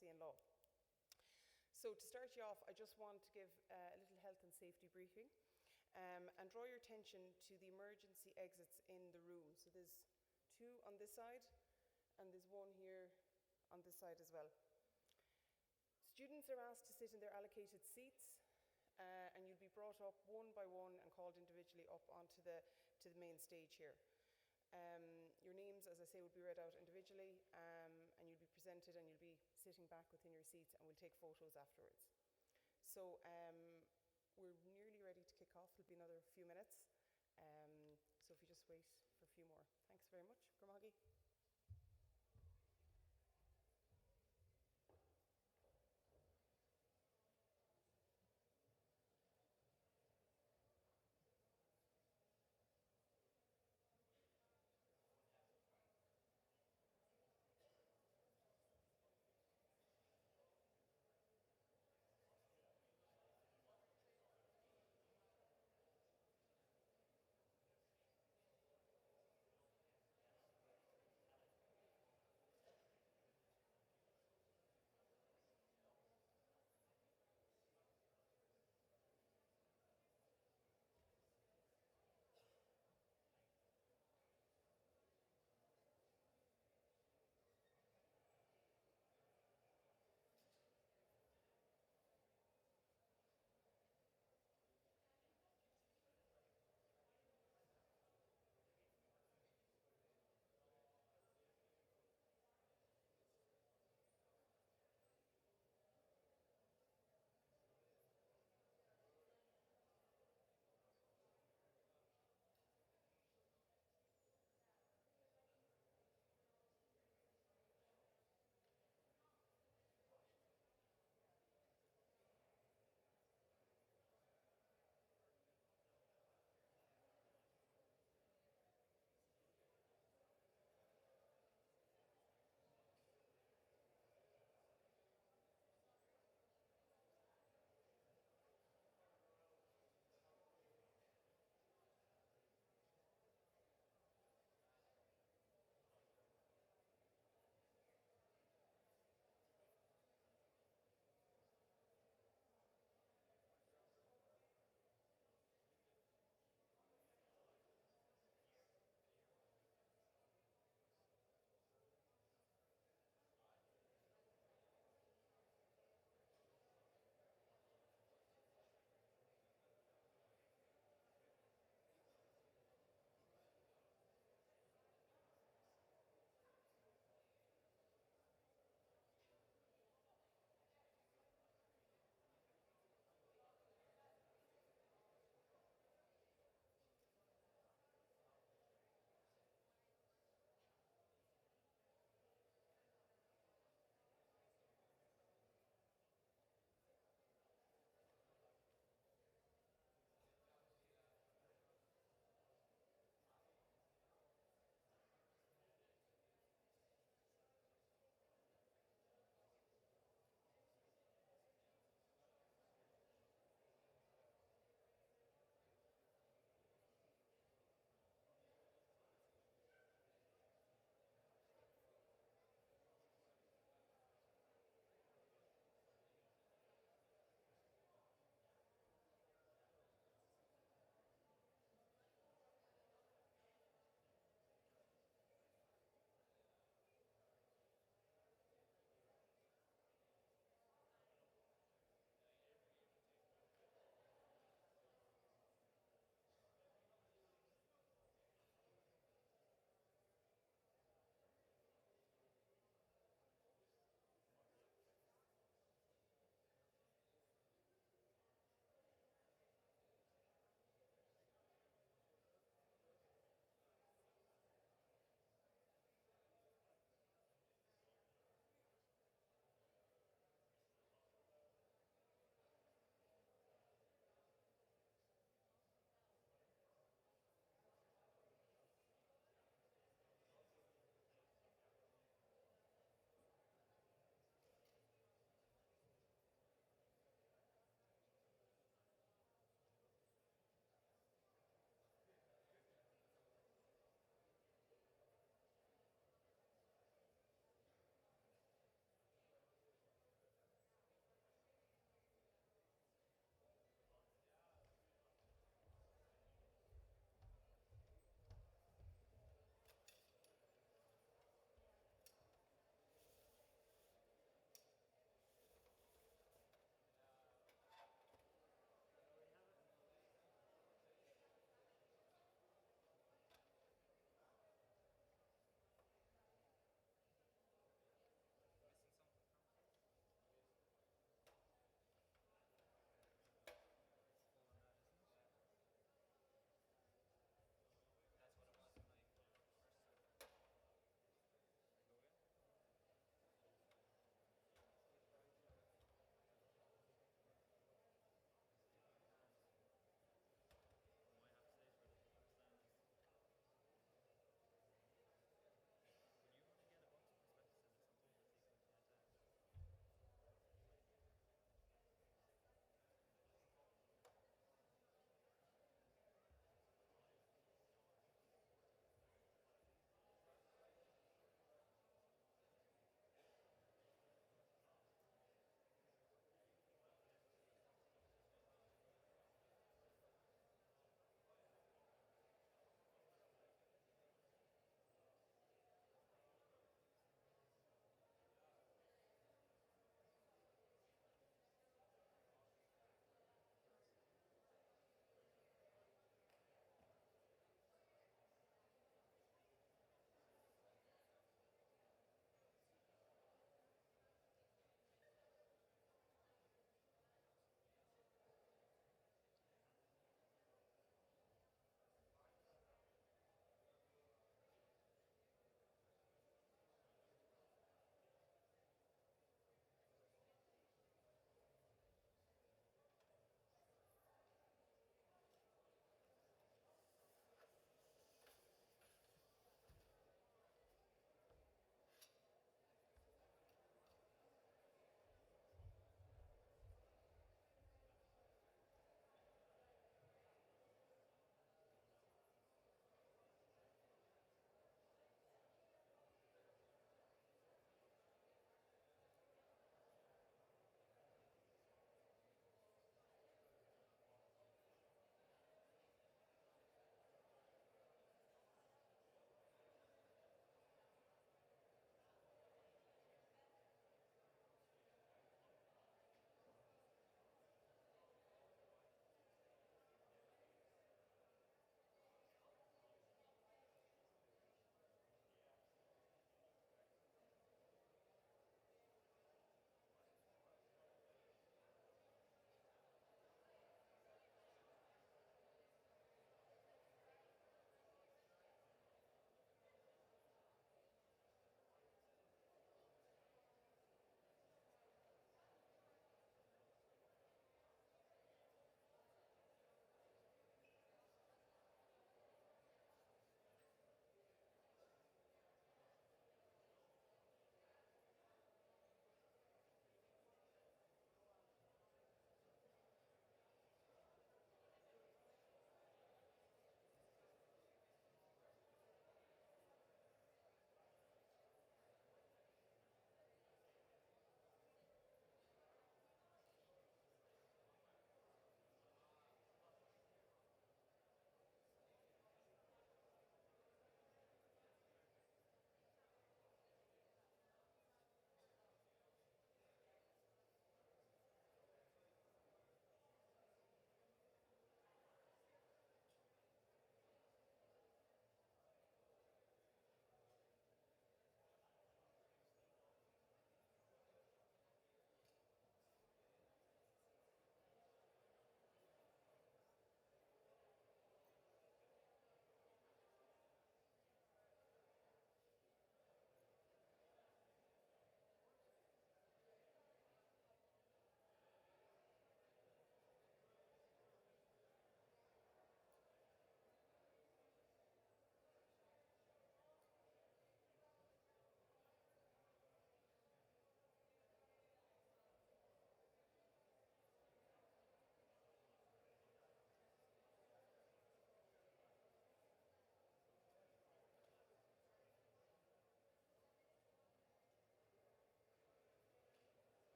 Policy and Law. So to start you off, I just want to give a little health and safety briefing and draw your attention to the emergency exits in the room. So there's 2 on this side and there's 1 here on this side as well. Students are asked to sit in their allocated seats and you'll be brought up one by one and called individually up onto the main stage here. Your names, as I say, will be read out individually and you'll be presented and you'll be sitting back within your seats and we'll take photos afterwards. So we're nearly ready to kick off. It'll be another few minutes. So if you just wait for a few more. Thanks very much. Gramagi.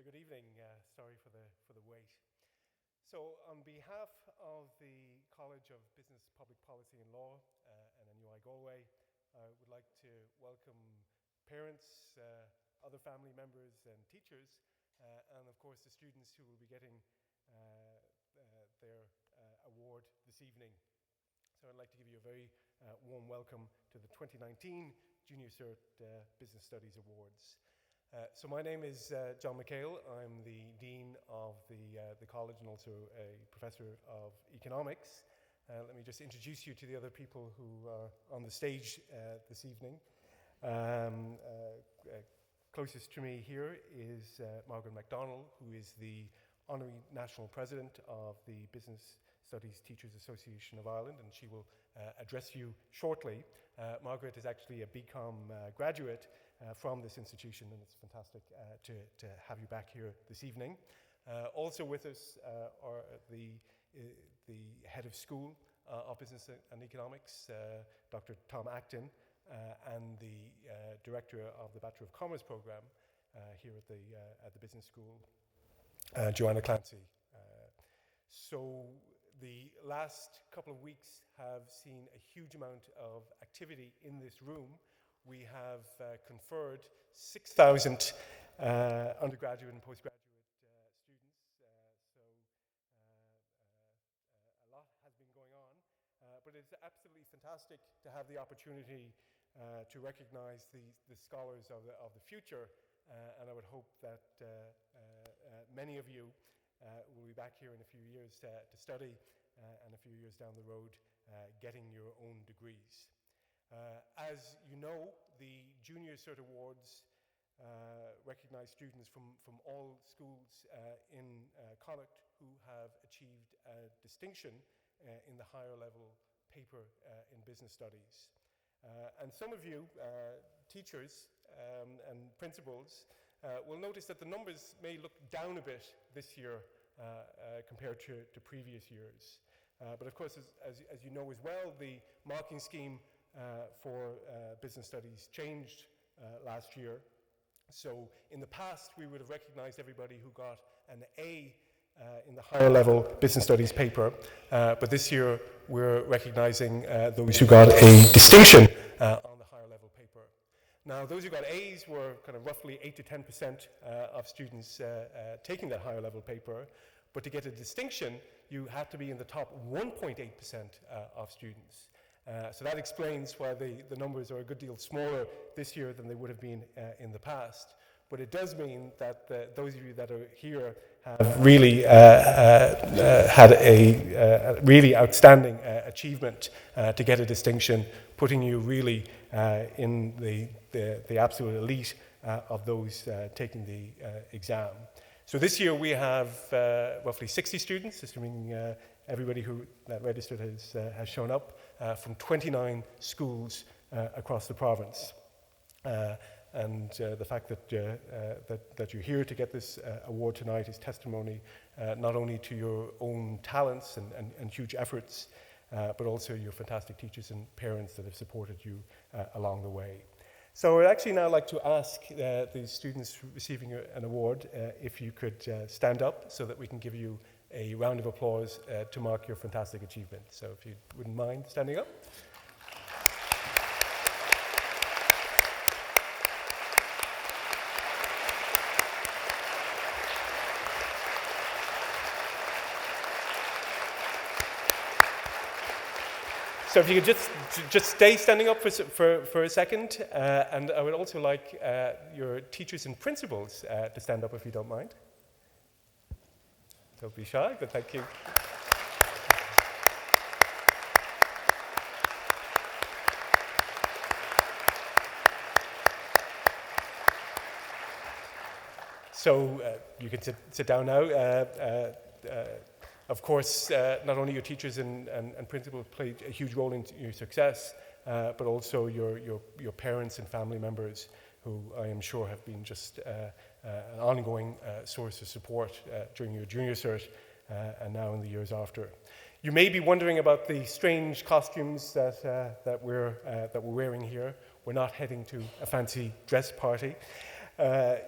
good evening. Sorry for the wait. So, on behalf of the College of Business, Public Policy and Law and NUI Galway, I would like to welcome parents, other family members and teachers, and of course the students who will be getting their award this evening. So I'd like to give you a very warm welcome to the 2019 Junior Cert Business Studies Awards. So my name is John McHale. I'm the Dean of the college and also a Professor of Economics. Let me just introduce you to the other people who are on the stage this evening. Closest to me here is Margaret Mcdonald, who is the Honorary National President of the Business Studies Teachers Association of Ireland, and she will address you shortly. Margaret is actually a BCom graduate from this institution, and it's fantastic to have you back here this evening. Also with us are the head of school of Business and Economics, Dr. Tom Acton, and the director of the Bachelor of Commerce program here at the business school, Joanna Clancy. So the last couple of weeks have seen a huge amount of activity in this room. We have conferred 6,000 undergraduate and postgraduate students, so a lot has been going on, but it's absolutely fantastic to have the opportunity to recognize the scholars of the future, and I would hope that many of you will be back here in a few years to study, and a few years down the road getting your own degrees. As you know, the Junior Cert Awards recognize students from all schools in Connacht who have achieved a distinction in the higher level paper in business studies. And some of you, teachers and principals, will notice that the numbers may look down a bit this year compared to previous years. But of course, as you know as well, the marking scheme for business studies changed last year. So in the past, we would have recognized everybody who got an A in the higher level business studies paper, but this year we're recognizing those who got a distinction on the higher level paper. Now, those who got A's were kind of roughly 8 to 10% of students taking that higher level paper, but to get a distinction, you had to be in the top 1.8% of students. So that explains why the numbers are a good deal smaller this year than they would have been in the past. But it does mean that those of you that are here have really had a really outstanding achievement to get a distinction, putting you really in the absolute elite of those taking the exam. So this year we have roughly 60 students, assuming everybody who that registered has shown up, from 29 schools across the province. And the fact that you're here to get this award tonight is testimony not only to your own talents and huge efforts, but also your fantastic teachers and parents that have supported you along the way. So I'd actually now like to ask the students receiving an award if you could stand up so that we can give you a round of applause to mark your fantastic achievement. So if you wouldn't mind standing up. So if you could just stay standing up for a second, and I would also like your teachers and principals to stand up if you don't mind. Don't be shy, but thank you. So you can sit down now. Of course, not only your teachers and principals played a huge role in your success, but also your parents and family members, who I am sure have been just an ongoing source of support during your junior cert and now in the years after. You may be wondering about the strange costumes that we're wearing here. We're not heading to a fancy dress party.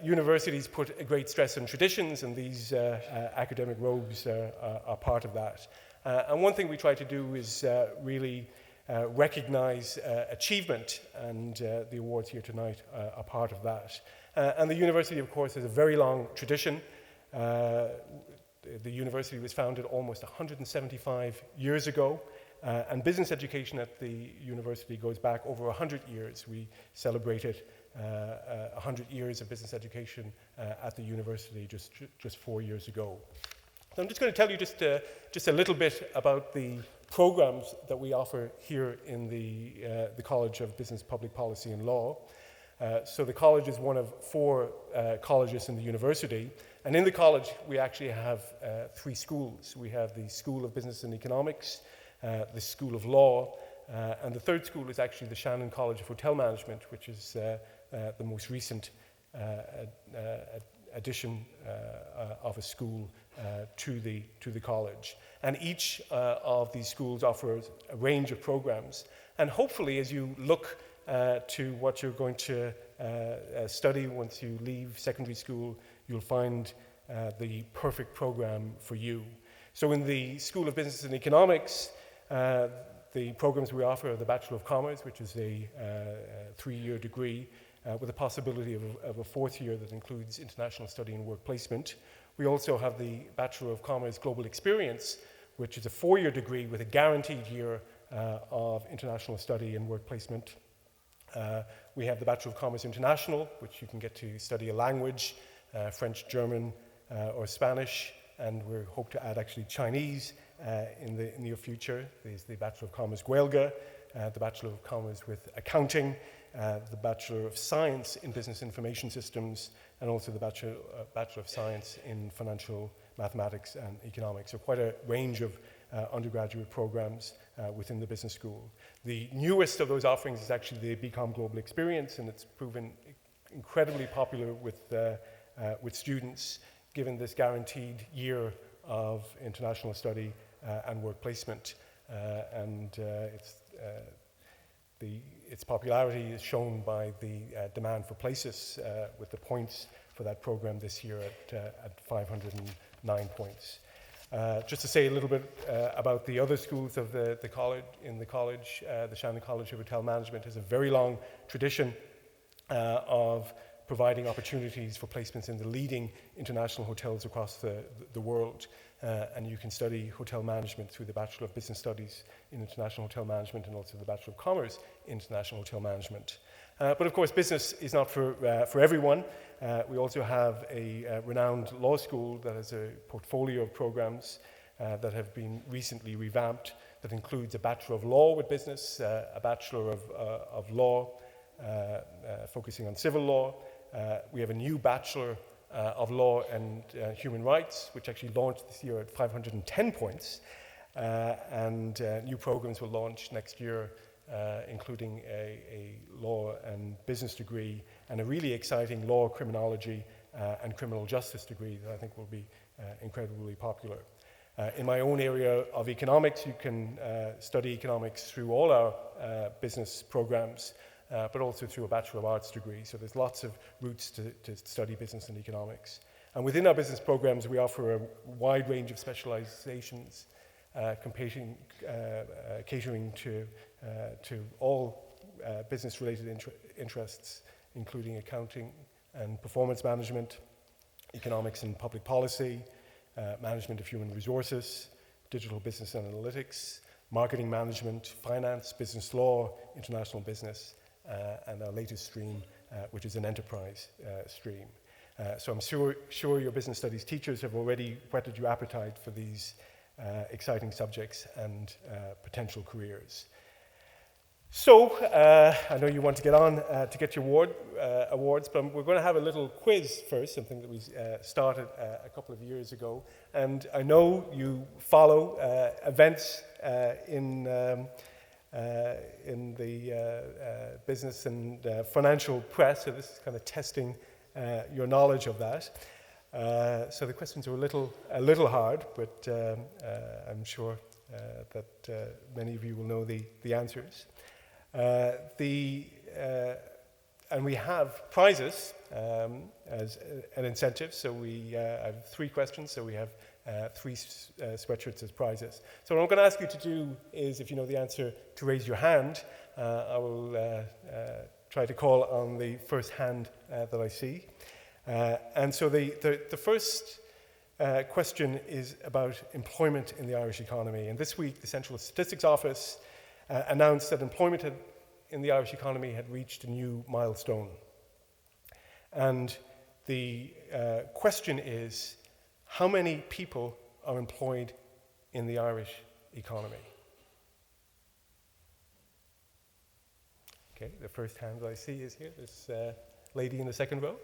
Universities put a great stress on traditions, and these academic robes are part of that. And one thing we try to do is really recognize achievement, and the awards here tonight are part of that. And the university, of course, has a very long tradition. The university was founded almost 175 years ago, and business education at the university goes back over 100 years. We celebrated 100 years of business education at the university just 4 years ago. So I'm just going to tell you just a little bit about the programs that we offer here in the College of Business, Public Policy and Law. So the college is one of 4 colleges in the university, and in the college we actually have 3 schools. We have the School of Business and Economics, the School of Law, and the 3rd school is actually the Shannon College of Hotel Management, which is the most recent addition of a school to the college. And each of these schools offers a range of programs, and hopefully as you look to what you're going to study once you leave secondary school, you'll find the perfect program for you. So in the School of Business and Economics, the programs we offer are the Bachelor of Commerce, which is a 3-year degree with a possibility of a 4th year that includes international study and work placement. We also have the Bachelor of Commerce Global Experience, which is a 4-year degree with a guaranteed year of international study and work placement. We have the Bachelor of Commerce International, which you can get to study a language, French, German, or Spanish, and we hope to add actually Chinese in the near future. There's the Bachelor of Commerce Gaeilge, the Bachelor of Commerce with Accounting, the Bachelor of Science in Business Information Systems, and also the Bachelor of Science in Financial Mathematics and Economics. So quite a range of undergraduate programs within the business school. The newest of those offerings is actually the BCom Global Experience, and it's proven incredibly popular with students, given this guaranteed year of international study and work placement. Its popularity is shown by the demand for places, with the points for that program this year at 509 points. Just to say a little bit about the other schools of the college. In the college, the Shannon College of Hotel Management has a very long tradition of providing opportunities for placements in the leading international hotels across the world. And you can study hotel management through the Bachelor of Business Studies in International Hotel Management and also the Bachelor of Commerce in International Hotel Management. But of course, business is not for everyone. We also have a renowned law school that has a portfolio of programs that have been recently revamped that includes a Bachelor of Law with Business, a Bachelor of Law focusing on civil law. We have a new Bachelor of Law and Human Rights, which actually launched this year at 510 points. And new programs will launch next year, including a law and business degree and a really exciting law, criminology, and criminal justice degree that I think will be incredibly popular. In my own area of economics, you can study economics through all our business programs, but also through a Bachelor of Arts degree. So there's lots of routes to study business and economics. And within our business programs, we offer a wide range of specializations, catering to all business-related interests, including accounting and performance management, economics and public policy, management of human resources, digital business and analytics, marketing management, finance, business law, international business, and our latest stream, which is an enterprise stream. So I'm sure your business studies teachers have already whetted your appetite for these exciting subjects and potential careers. So I know you want to get on to get your awards, but we're going to have a little quiz first, something that we started a couple of years ago. And I know you follow events in the business and financial press, so this is kind of testing your knowledge of that. So the questions are a little hard, but I'm sure that many of you will know the answers. The And we have prizes as an incentive. So we have 3 questions, so we have 3 sweatshirts as prizes. So what I'm going to ask you to do is, if you know the answer, to raise your hand. I will try to call on the first hand that I see. And so the first question is about employment in the Irish economy. And this week, the Central Statistics Office announced that employment in the Irish economy had reached a new milestone. And the question is, how many people are employed in the Irish economy? Okay, the first hand that I see is here. This lady in the second row.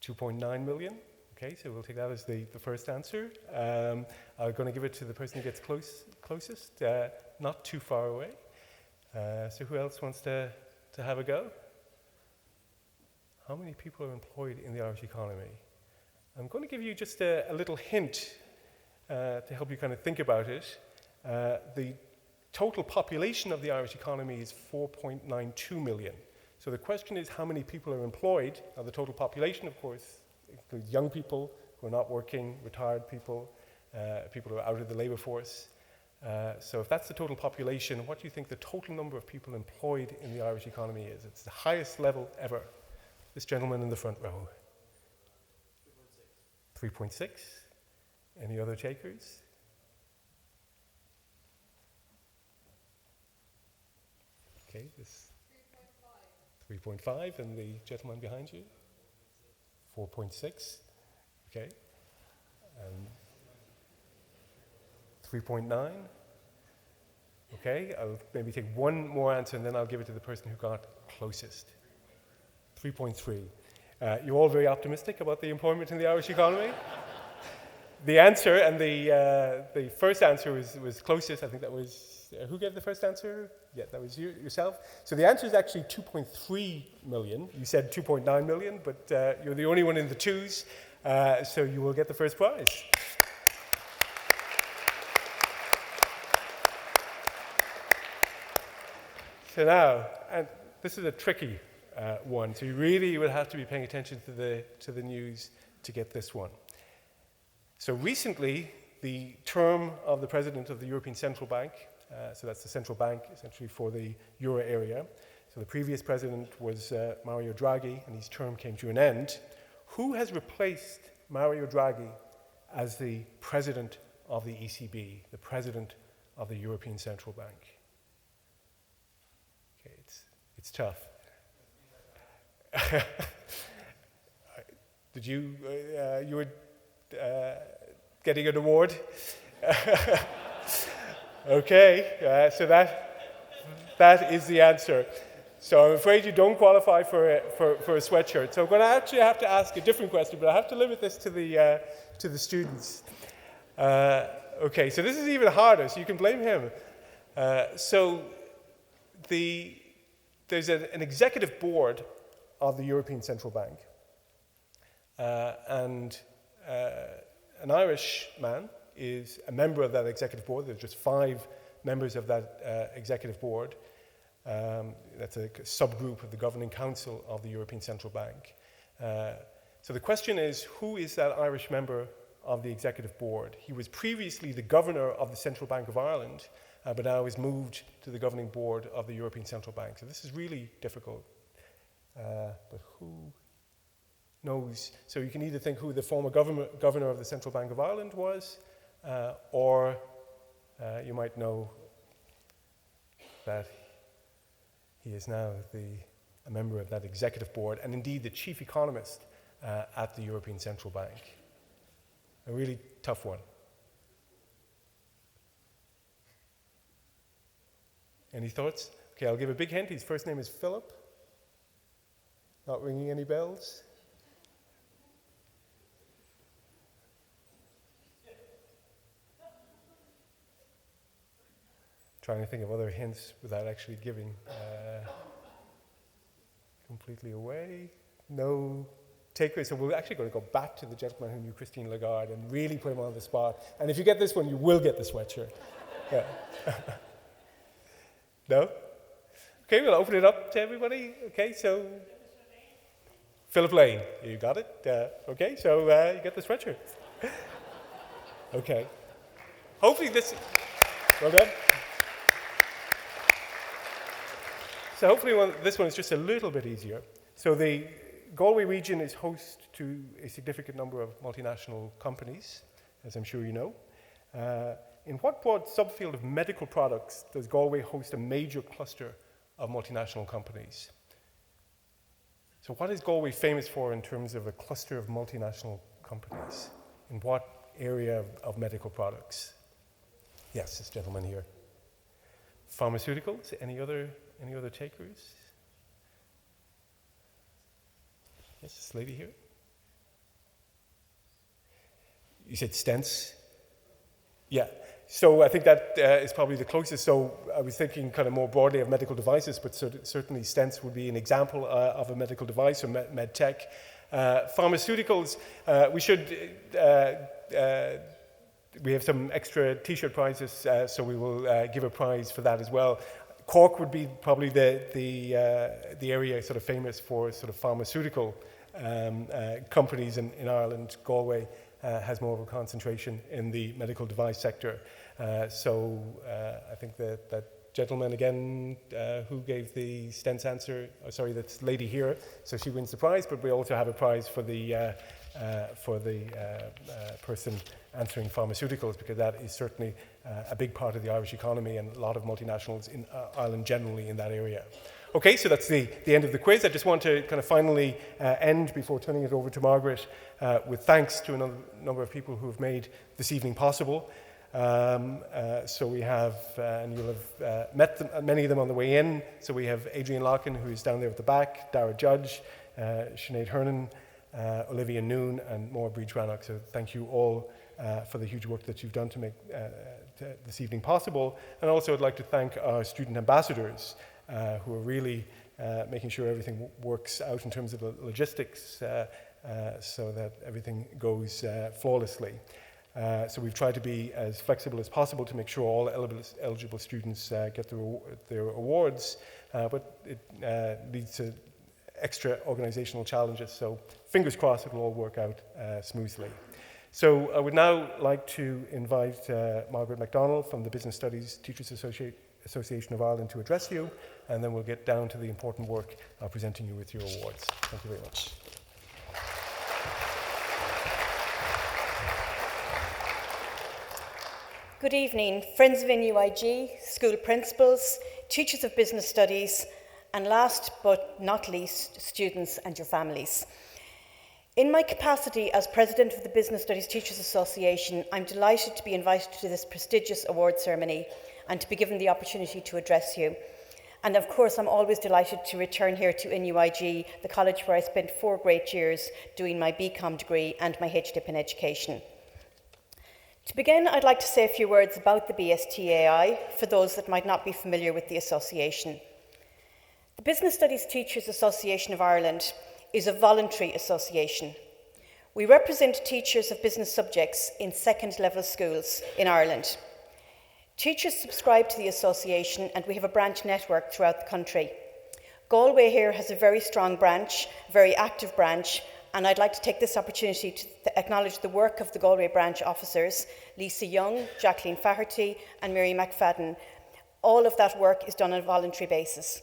2.9 million. Okay, so we'll take that as the first answer. I'm going to give it to the person who gets closest, not too far away. So who else wants to have a go? How many people are employed in the Irish economy? I'm going to give you just a little hint to help you kind of think about it. The total population of the Irish economy is 4.92 million. So the question is, how many people are employed? Now, the total population, of course, includes young people who are not working, retired people, people who are out of the labour force. So if that's the total population, what do you think the total number of people employed in the Irish economy is? It's the highest level ever. This gentleman in the front row. 3.6. Any other takers? Okay, this 3.5, and the gentleman behind you? 4.6. Okay. 3.9. Okay, I'll maybe take one more answer and then I'll give it to the person who got closest. 3.3. You're all very optimistic about the employment in the Irish economy. The answer, and the first answer was closest. I think that was, who gave the first answer? Yeah, that was yourself. So the answer is actually 2.3 million. You said 2.9 million, but you're the only one in the twos, so you will get the first prize. So now, and this is a tricky one, so you really will have to be paying attention to the news to get this one. So recently, the term of the president of the European Central Bank, so that's the central bank essentially for the euro area. So the previous president was Mario Draghi, and his term came to an end. Who has replaced Mario Draghi as the president of the ECB, the president of the European Central Bank? Okay, it's tough. Did you were getting an award? Okay, so that is the answer. So I'm afraid you don't qualify for a sweatshirt. So I'm going to actually have to ask a different question, but I have to limit this to the students. Okay, so this is even harder, so you can blame him. So there's an executive board of the European Central Bank, and an Irish man is a member of that executive board. There's just 5 members of that executive board. That's a subgroup of the governing council of the European Central Bank. So the question is, who is that Irish member of the executive board? He was previously the governor of the Central Bank of Ireland, but now is moved to the governing board of the European Central Bank. So this is really difficult. But who knows? So you can either think who the former governor of the Central Bank of Ireland was, or you might know that he is now a member of that executive board, and indeed the chief economist at the European Central Bank. A really tough one. Any thoughts? Okay, I'll give a big hint. His first name is Philip. Not ringing any bells? Trying to think of other hints without actually giving completely away. No takers. So we're actually going to go back to the gentleman who knew Christine Lagarde and really put him on the spot. And if you get this one, you will get the sweatshirt. Yeah. No? Okay, we'll open it up to everybody. Okay, so Philip Lane, you got it. Okay, so you get the sweatshirt. Okay. Hopefully this. Well done. So hopefully this one is just a little bit easier. So the Galway region is host to a significant number of multinational companies, as I'm sure you know. In what broad subfield of medical products does Galway host a major cluster of multinational companies? So what is Galway famous for in terms of a cluster of multinational companies? In what area of medical products? Yes, this gentleman here. Pharmaceuticals, any other takers? Yes, this lady here. You said stents? Yeah. So I think that is probably the closest. So I was thinking kind of more broadly of medical devices, but certainly stents would be an example of a medical device or med tech. Pharmaceuticals, we have some extra T-shirt prizes, so we will give a prize for that as well. Cork would be probably the area sort of famous for sort of pharmaceutical companies in Ireland. Galway has more of a concentration in the medical device sector. So I think that gentleman again who gave the stents answer, that's lady here, so she wins the prize, but we also have a prize for the person answering pharmaceuticals, because that is certainly a big part of the Irish economy and a lot of multinationals in Ireland generally in that area. Okay, so that's the end of the quiz. I just want to kind of finally end before turning it over to Margaret with thanks to a number of people who have made this evening possible. So we have, and you'll have met them, many of them on the way in. So we have Adrian Larkin, who's down there at the back, Dara Judge, Sinead Hernan, Olivia Noon, and Maura Breach-Rannoch. So thank you all for the huge work that you've done to make this evening possible. And also I'd like to thank our student ambassadors who are really making sure everything works out in terms of the logistics so that everything goes flawlessly. So we've tried to be as flexible as possible to make sure all eligible students get their awards, but it leads to extra organizational challenges. So fingers crossed it will all work out smoothly. So I would now like to invite Margaret Mcdonald from the Business Studies Teachers Association of Ireland to address you, and then we'll get down to the important work of presenting you with your awards. Thank you very much. Good evening, friends of NUIG, school principals, teachers of business studies, and last but not least, students and your families. In my capacity as President of the Business Studies Teachers Association, I'm delighted to be invited to this prestigious award ceremony and to be given the opportunity to address you. And of course, I'm always delighted to return here to NUIG, the college where I spent 4 great years doing my BCom degree and my HDIP in education. To begin, I'd like to say a few words about the BSTAI for those that might not be familiar with the association. The Business Studies Teachers Association of Ireland is a voluntary association. We represent teachers of business subjects in second-level schools in Ireland. Teachers subscribe to the association and we have a branch network throughout the country. Galway here has a very strong branch, very active branch, and I'd like to take this opportunity to acknowledge the work of the Galway branch officers, Lisa Young, Jacqueline Faherty, and Mary McFadden. All of that work is done on a voluntary basis.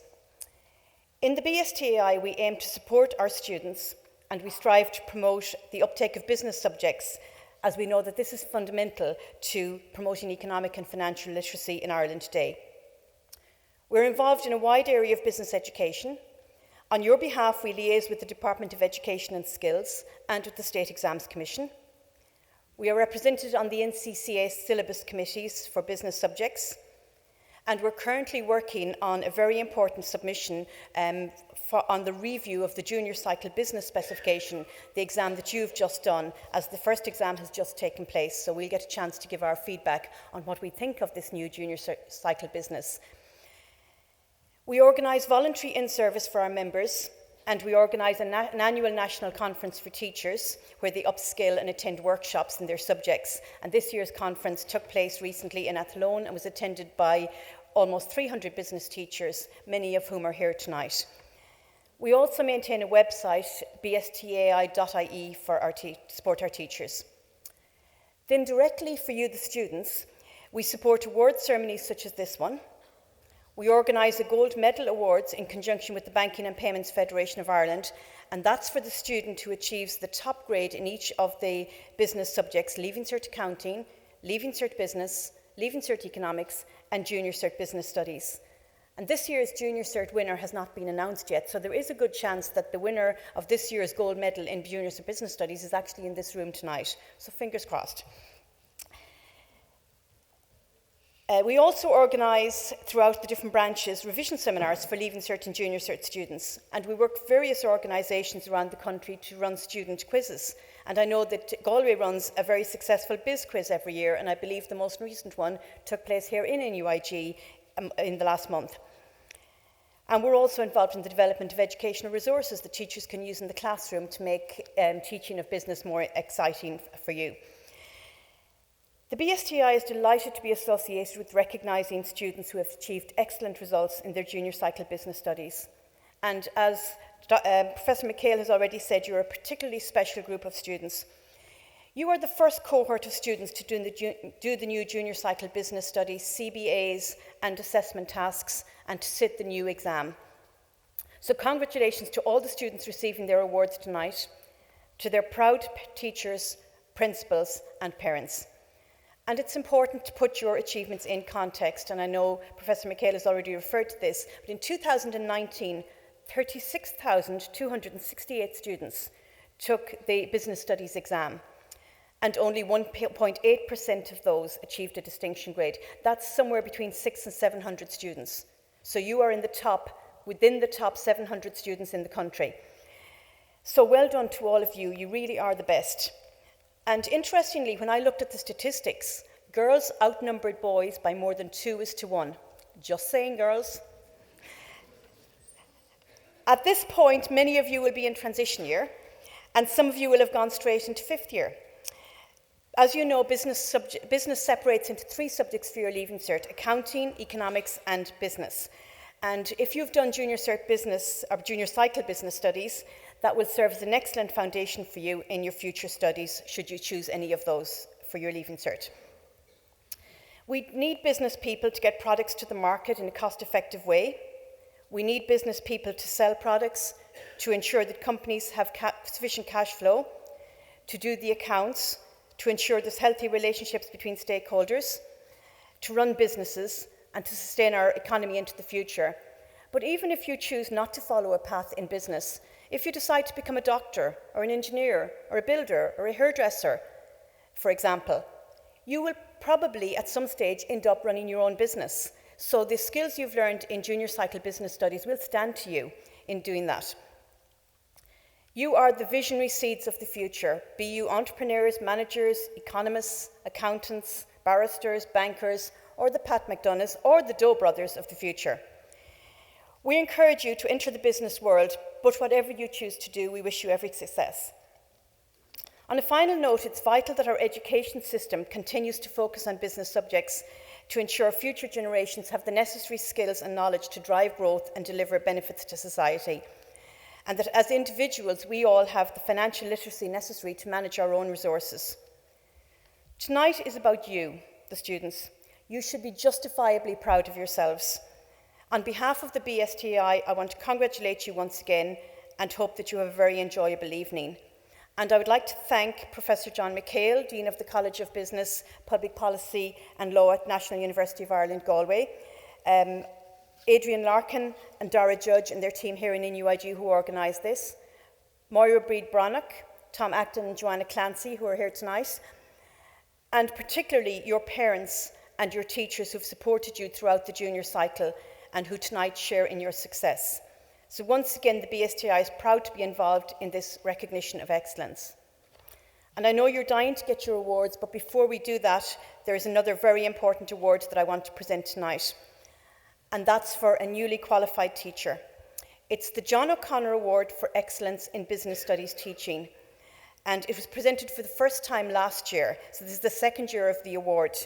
In the BSTAI, we aim to support our students and we strive to promote the uptake of business subjects, as we know that this is fundamental to promoting economic and financial literacy in Ireland today. We're involved in a wide area of business education. On your behalf, we liaise with the Department of Education and Skills and with the State Exams Commission. We are represented on the NCCA syllabus committees for business subjects, and we're currently working on a very important submission on the review of the Junior Cycle Business Specification, the exam that you've just done, as the first exam has just taken place. So we'll get a chance to give our feedback on what we think of this new Junior Cycle Business. We organise voluntary in-service for our members, and we organise an annual national conference for teachers where they upskill and attend workshops in their subjects. And this year's conference took place recently in Athlone and was attended by almost 300 business teachers, many of whom are here tonight. We also maintain a website, bstai.ie, to support our teachers. Then directly for you, the students, we support award ceremonies such as this one. We organise a Gold Medal Awards in conjunction with the Banking and Payments Federation of Ireland, and that's for the student who achieves the top grade in each of the business subjects: Leaving Cert Accounting, Leaving Cert Business, Leaving Cert Economics, and Junior Cert Business Studies. And this year's Junior Cert winner has not been announced yet, so there is a good chance that the winner of this year's gold medal in Junior Cert Business Studies is actually in this room tonight, so fingers crossed. We also organise, throughout the different branches, revision seminars for Leaving Cert and Junior Cert students, and we work with various organisations around the country to run student quizzes. And I know that Galway runs a very successful biz quiz every year, and I believe the most recent one took place here in NUIG in the last month. And we're also involved in the development of educational resources that teachers can use in the classroom to make teaching of business more exciting for you. The BSTI is delighted to be associated with recognising students who have achieved excellent results in their junior cycle business studies. And as Professor McHale has already said, you're a particularly special group of students. You are the first cohort of students to do the new junior cycle business studies, CBAs and assessment tasks, and to sit the new exam. So congratulations to all the students receiving their awards tonight, to their proud teachers, principals and parents. And it's important to put your achievements in context, and I know Professor McHale has already referred to this, but in 2019, 36,268 students took the business studies exam, and only 1.8% of those achieved a distinction grade. That's somewhere between 600 and 700 students. So you are within the top 700 students in the country. So well done to all of you. You really are the best. And interestingly, when I looked at the statistics, girls outnumbered boys by more than 2:1. Just saying, girls. At this point, many of you will be in transition year, and some of you will have gone straight into 5th year. As you know, business separates into 3 subjects for your Leaving Cert: accounting, economics, and business. And if you've done junior cert business or junior cycle business studies, that will serve as an excellent foundation for you in your future studies, should you choose any of those for your Leaving Cert. We need business people to get products to the market in a cost-effective way. We need business people to sell products, to ensure that companies have sufficient cash flow, to do the accounts, to ensure there's healthy relationships between stakeholders, to run businesses, and to sustain our economy into the future. But even if you choose not to follow a path in business, if you decide to become a doctor, or an engineer, or a builder, or a hairdresser, for example, you will probably at some stage end up running your own business. So the skills you've learned in junior cycle business studies will stand to you in doing that. You are the visionary seeds of the future, be you entrepreneurs, managers, economists, accountants, barristers, bankers, or the Pat McDonaghs, or the Doe brothers of the future. We encourage you to enter the business world, but whatever you choose to do, we wish you every success. On a final note, it's vital that our education system continues to focus on business subjects to ensure future generations have the necessary skills and knowledge to drive growth and deliver benefits to society. And that as individuals, we all have the financial literacy necessary to manage our own resources. Tonight is about you, the students. You should be justifiably proud of yourselves. On behalf of the BSTI, I want to congratulate you once again and hope that you have a very enjoyable evening. And I would like to thank Professor John McHale, Dean of the College of Business, Public Policy and Law at National University of Ireland, Galway, Adrian Larkin and Dara Judge and their team here in NUIG who organised this, Moira Breed-Brannock, Tom Acton and Joanna Clancy who are here tonight, and particularly your parents and your teachers who've supported you throughout the junior cycle and who tonight share in your success. So once again, the BSTI is proud to be involved in this recognition of excellence. And I know you're dying to get your awards, but before we do that, there is another very important award that I want to present tonight. And that's for a newly qualified teacher. It's the John O'Connor Award for Excellence in Business Studies Teaching. And it was presented for the first time last year, so this is the second year of the award.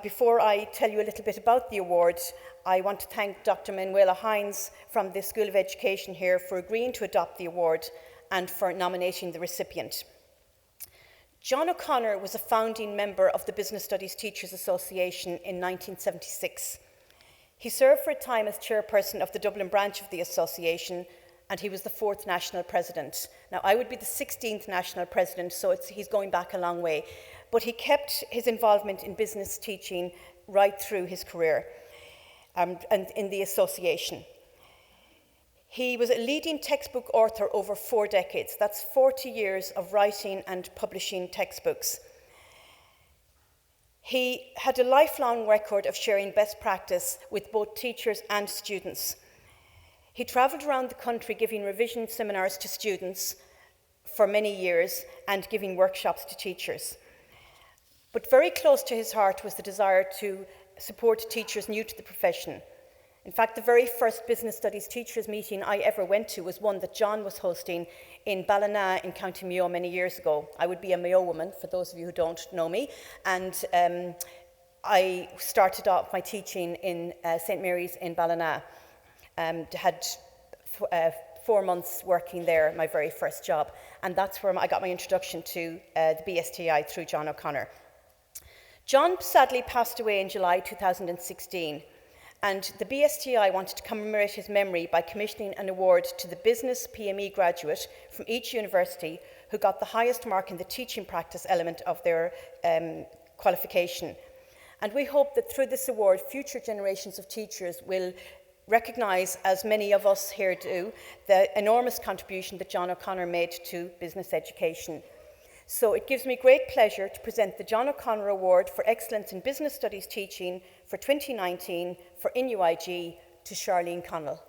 Before I tell you a little bit about the award, I want to thank Dr. Manuela Hines from the School of Education here for agreeing to adopt the award and for nominating the recipient. John O'Connor was a founding member of the Business Studies Teachers Association in 1976. He served for a time as chairperson of the Dublin branch of the association, and he was the 4th national president. Now, I would be the 16th national president, so he's going back a long way. But he kept his involvement in business teaching right through his career and in the association. He was a leading textbook author over 4 decades. That's 40 years of writing and publishing textbooks. He had a lifelong record of sharing best practice with both teachers and students. He travelled around the country giving revision seminars to students for many years and giving workshops to teachers. But very close to his heart was the desire to support teachers new to the profession. In fact, the very first business studies teachers meeting I ever went to was one that John was hosting in Ballina in County Mayo many years ago. I would be a Mayo woman, for those of you who don't know me. And I started off my teaching in St. Mary's in Ballina. Had 4 months working there, my very first job. And that's where I got my introduction to the BSTI through John O'Connor. John sadly passed away in July 2016. And the BSTI wanted to commemorate his memory by commissioning an award to the business PME graduate from each university who got the highest mark in the teaching practice element of their qualification. And we hope that through this award, future generations of teachers will recognise, as many of us here do, the enormous contribution that John O'Connor made to business education. So it gives me great pleasure to present the John O'Connor Award for Excellence in Business Studies Teaching for 2019 for NUIG to Charlene Connell.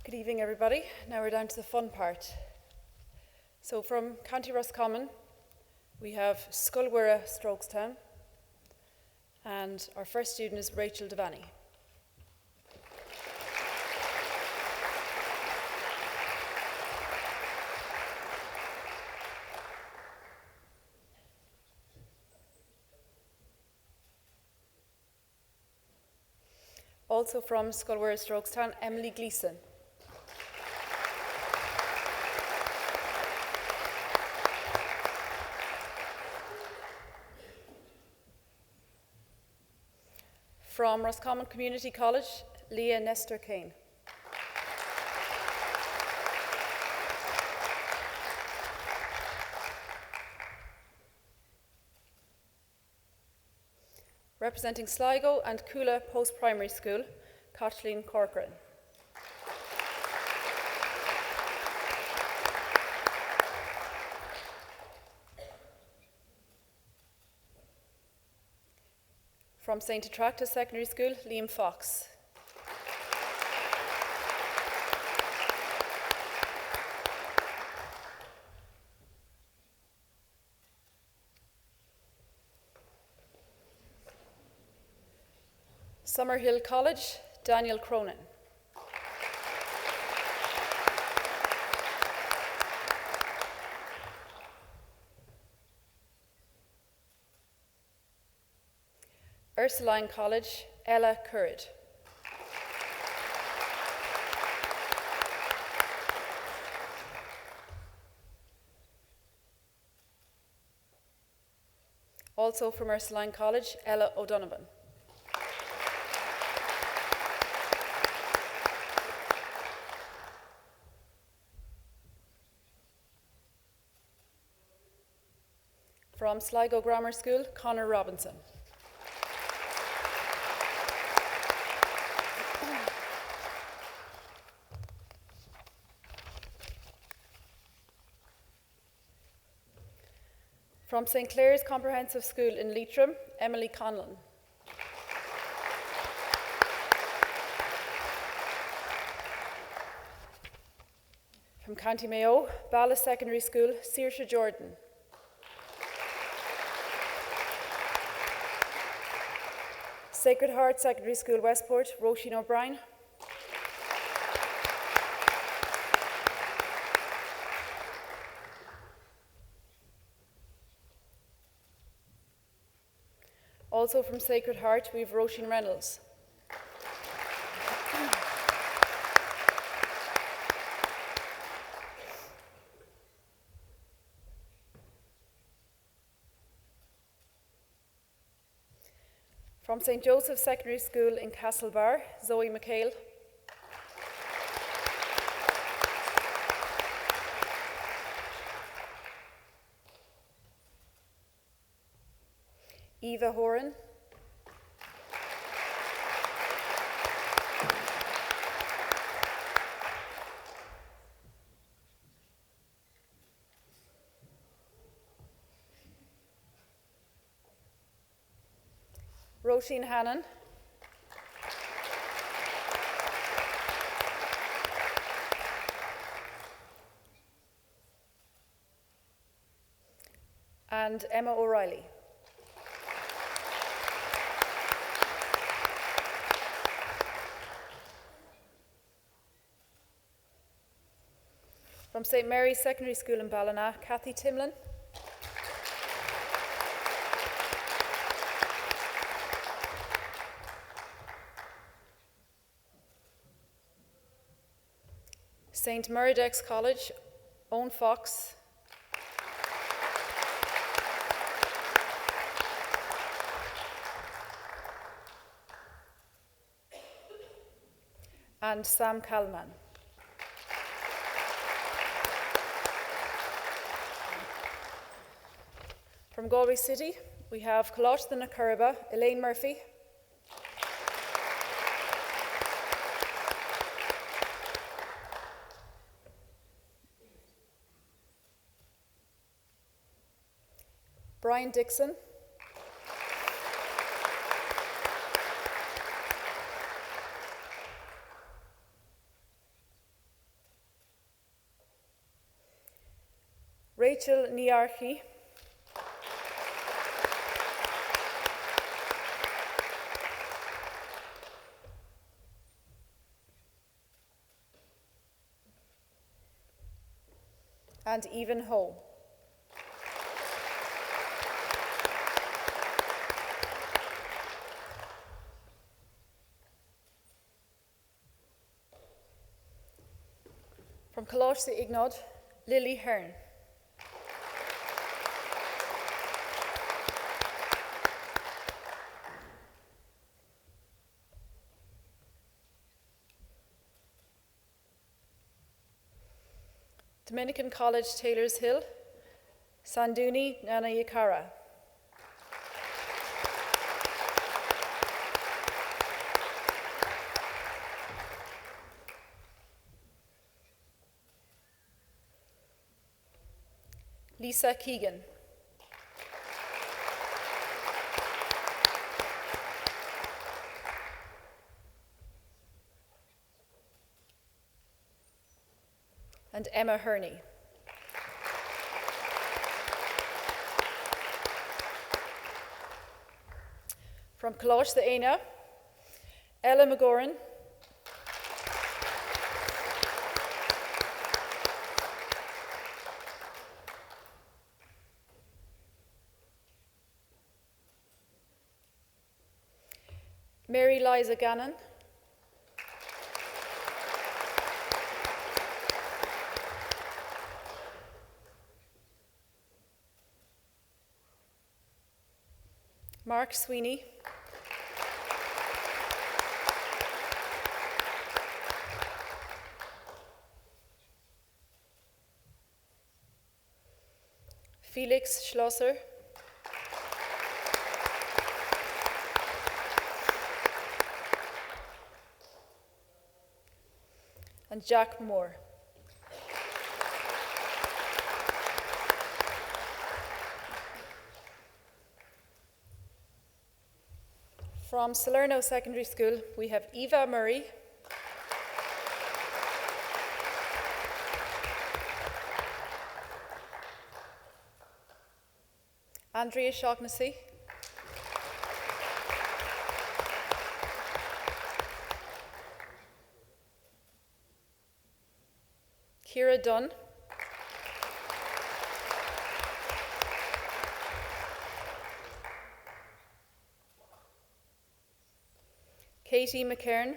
Good evening, everybody. Now we're down to the fun part. So from County Roscommon, we have Sculwira Strokestown, and our first student is Rachel Devaney. Also from Sculwira Strokestown, Emily Gleeson. From Roscommon Community College, Leah Nestor Kane. Representing Sligo and Coola Post-Primary School, Kathleen Corcoran. From St. Attracta Secondary School, Liam Fox. Summerhill College, Daniel Cronin. Ursuline College, Ella Currid. Also from Ursuline College, Ella O'Donovan. From Sligo Grammar School, Conor Robinson. From St. Clair's Comprehensive School in Leitrim, Emily Conlon. From County Mayo, Bala Secondary School, Saoirse Jordan. Sacred Heart Secondary School, Westport, Roisin O'Brien. Also from Sacred Heart, we have Roisin Reynolds. From St. Joseph's Secondary School in Castlebar, Zoe McHale. Eva Horan. Roisin Hannon. And Emma O'Reilly. From St. Mary's Secondary School in Ballina, Kathy Timlin. St. Murdoch's College, Owen Fox. And Sam Kalman. From Galway City, we have Colossus na Curraba, Elaine Murphy. Brian Dixon. Rachel Niarchi. And Evan Ho. From Colossus Ignod, Lily Hearn. Dominican College, Taylor's Hill, Sanduni Nanayakara. Lisa Keegan. And Emma Herney. From Colossus the Aina, Ella McGoran. Mary Liza Gannon. Mark Sweeney. Felix Schlosser. And Jack Moore. From Salerno Secondary School, we have Eva Murray, Andrea Shaughnessy, Ciara Dunn, Katie McCairn,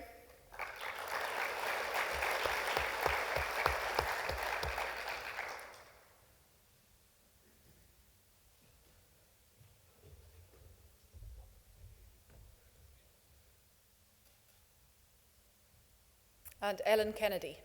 and Ellen Kennedy.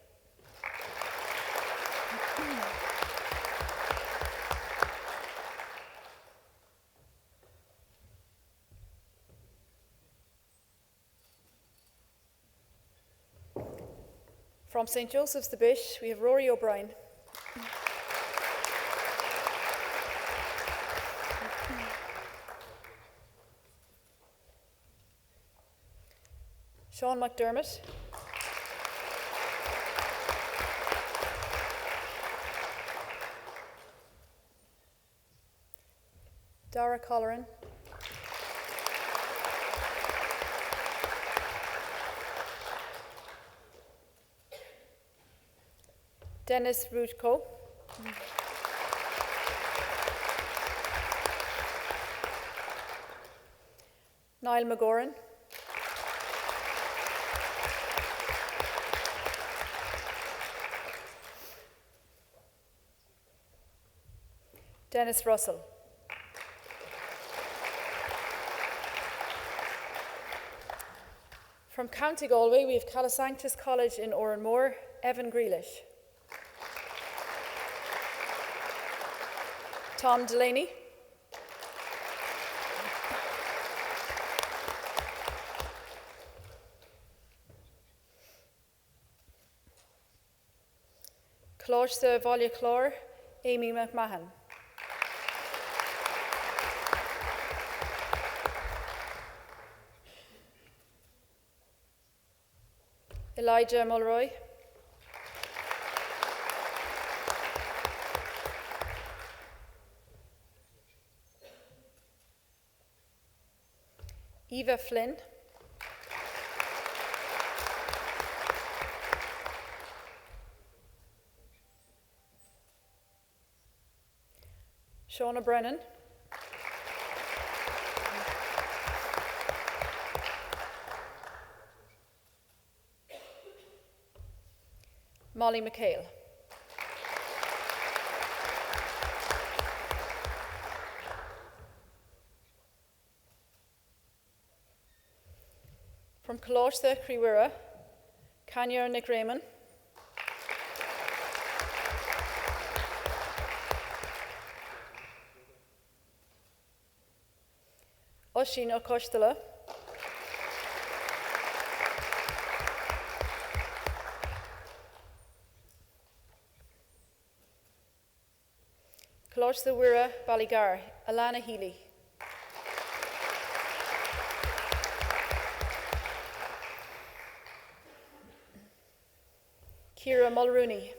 From St. Joseph's the Bish, we have Rory O'Brien. Sean McDermott. Dara Colleran. Dennis Rutko. Niall McGoran. Dennis Russell. From County Galway, we have Calasanctus College in Oranmore, Evan Grealish. Tom Delaney. Cláiste Bhaile Clár, Amy McMahon. Elijah Mulroy. Eva Flynn. Shauna Brennan. Molly McHale. From Cláiste Criwera, Kanya Nick Raymond. Oisín O'Costala. Cláiste Uire Ballygar, Alana Healy. Ciara Mulrooney.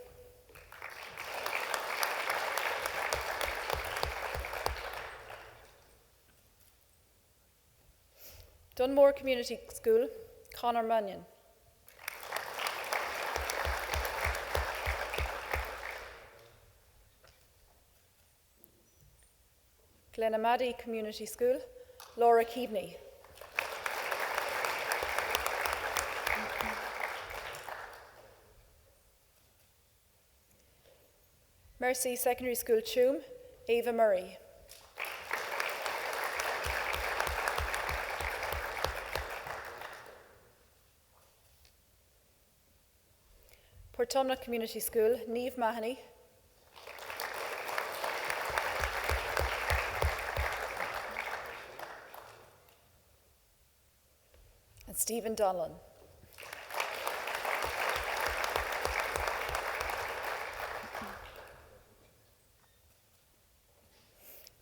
Dunmore Community School, Conor Mannion. Glenamady Community School, Laura Keaveney. Mercy Secondary School, Tuam, Ava Murray. Portumna Community School, Niamh Mahoney. And Stephen Donlan.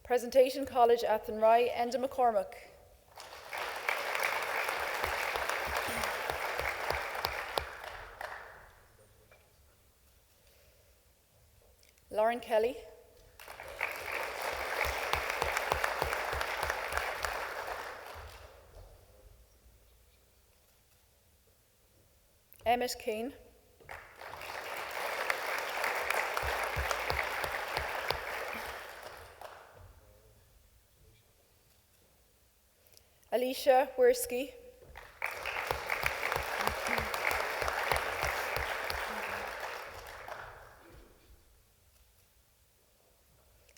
Presentation College, Athenry, Enda McCormick. Lauren Kelly. Emmett Keane. Alicia Wersky.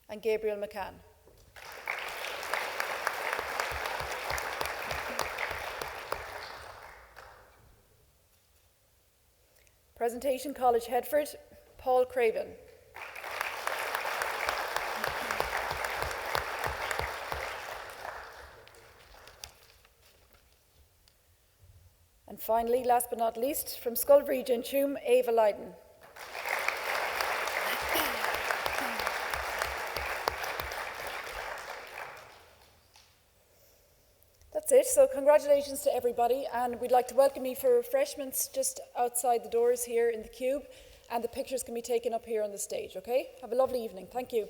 And Gabriel McCann. Presentation College Headford, Paul Craven. And finally, last but not least, from Sculbreed and Tuam, Ava Lydon. That's it, so congratulations to everybody, and we'd like to welcome you for refreshments just outside the doors here in the cube, and the pictures can be taken up here on the stage, okay? Have a lovely evening, thank you.